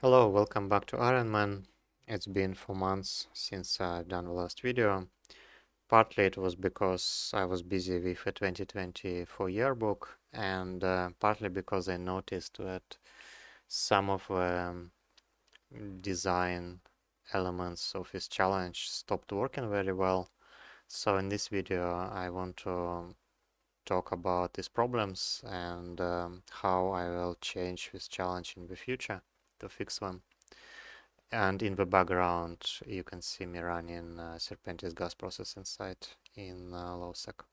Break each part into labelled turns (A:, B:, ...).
A: Hello, welcome back to Ironman. It's been 4 months since I've done the last video. Partly it was because I was busy with a 2024 yearbook, and partly because I noticed that some of the design elements of this challenge stopped working very well. So in this video, I want to talk about these problems and how I will change this challenge in the future to fix them. And in the background, you can see me running Serpentis gas process inside in LowSec.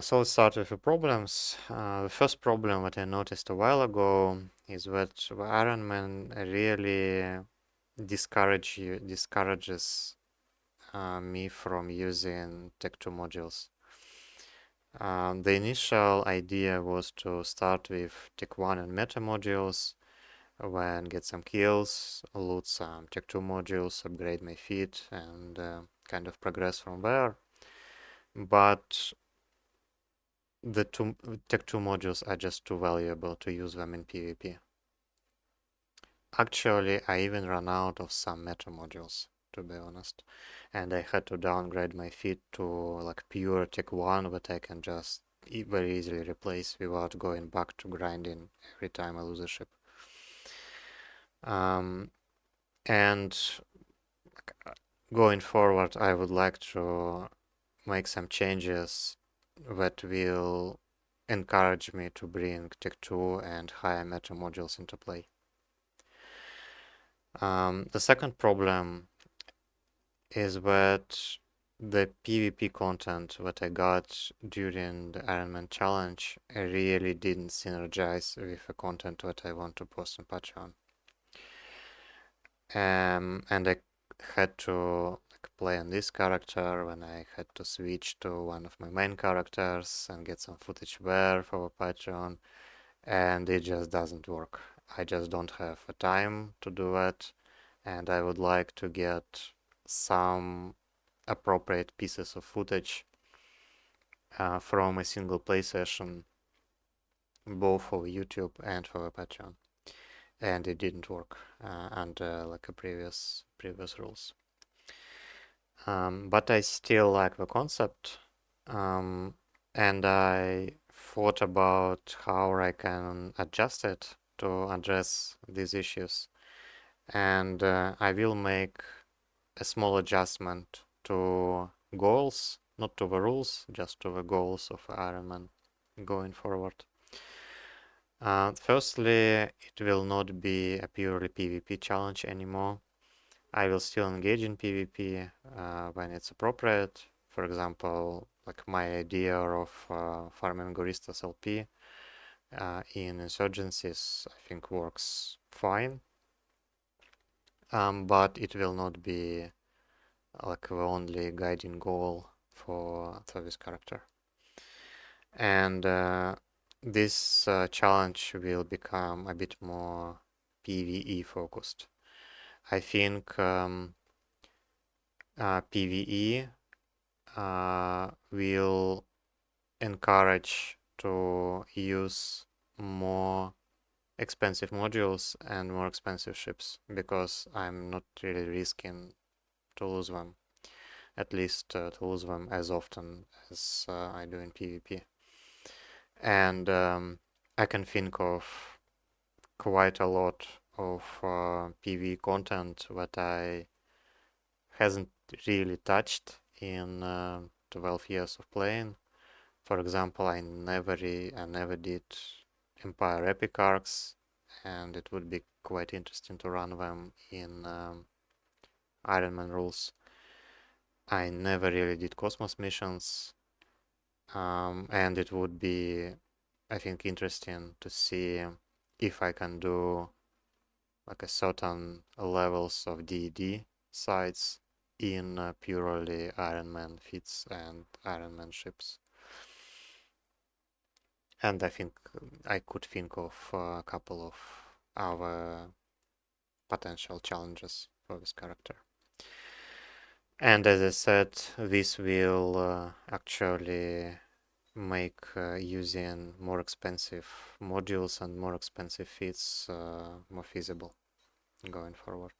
A: So let's start with the problems. The first problem that I noticed a while ago is that the Ironman really discourages me from using Tech2 modules. The initial idea was to start with Tech1 and Meta modules, when get some kills, loot some Tech2 modules, upgrade my feet, and kind of progress from there. But the Tech2 modules are just too valuable to use them in PvP. Actually, I even ran out of some meta modules, to be honest, and I had to downgrade my feet to like pure Tech1 that I can just very easily replace without going back to grinding every time I lose a ship. Um, and Going forward, I would like to make some changes that will encourage me to bring Tech2 and higher meta modules into play. The second problem is that the PvP content that I got during the Ironman challenge really didn't synergize with the content that I want to post on Patreon. And I had to play on this character when I had to switch to one of my main characters and get some footage there for Patreon, and it just doesn't work. I just don't have the time to do it, and I would like to get some appropriate pieces of footage from a single play session, both for YouTube and for Patreon. And it didn't work under like a previous rules. But I still like the concept, and I thought about how I can adjust it to address these issues. And I will make a small adjustment to goals, not to the rules, just to the goals of Ironman going forward. Firstly, it will not be a purely PvP challenge anymore. I will still engage in PvP when it's appropriate. For example, like my idea of farming Goristas LP in insurgencies, I think works fine. But it will not be like the only guiding goal for this character. And this challenge will become a bit more PvE focused. I think PvE will encourage to use more expensive modules and more expensive ships, because I'm not really risking to lose them, at least to lose them as often as I do in PvP. And I can think of quite a lot of PvE content that I hasn't really touched in 12 years of playing. For example, I never did Empire Epic arcs, and it would be quite interesting to run them in Ironman rules. I never really did Cosmos missions, and it would be, I think, interesting to see if I can do like a certain levels of DED sites in purely Ironman feats and Ironman ships. And I think I could think of a couple of our potential challenges for this character. And as I said, this will actually make using more expensive modules and more expensive feeds more feasible going forward.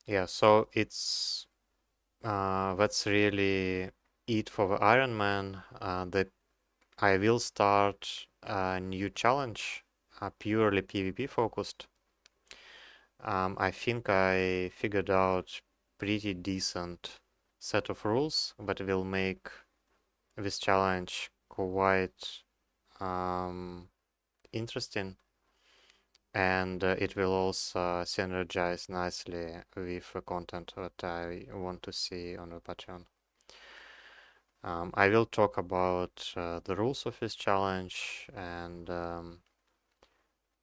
A: Yeah, so it's that's really it for the Ironman. That I will start a new challenge, purely PvP focused. I think I figured out pretty decent set of rules that will make this challenge quite interesting, and it will also synergize nicely with the content that I want to see on the Patreon. I will talk about the rules of this challenge and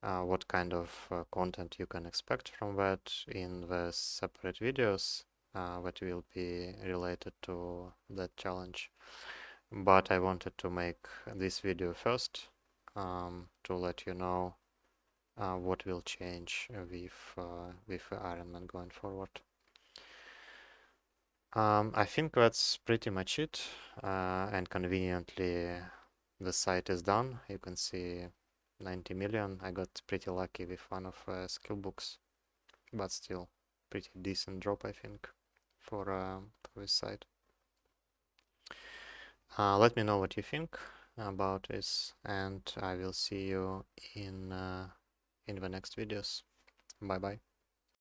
A: what kind of content you can expect from that in the separate videos that will be related to that challenge. But I wanted to make this video first to let you know what will change with Ironman going forward. I think that's pretty much it, and conveniently the site is done. You can see 90 million. I got pretty lucky with one of skill books, but still pretty decent drop, I think, for this site. Let me know what you think about this, and I will see you in the next videos. Bye bye.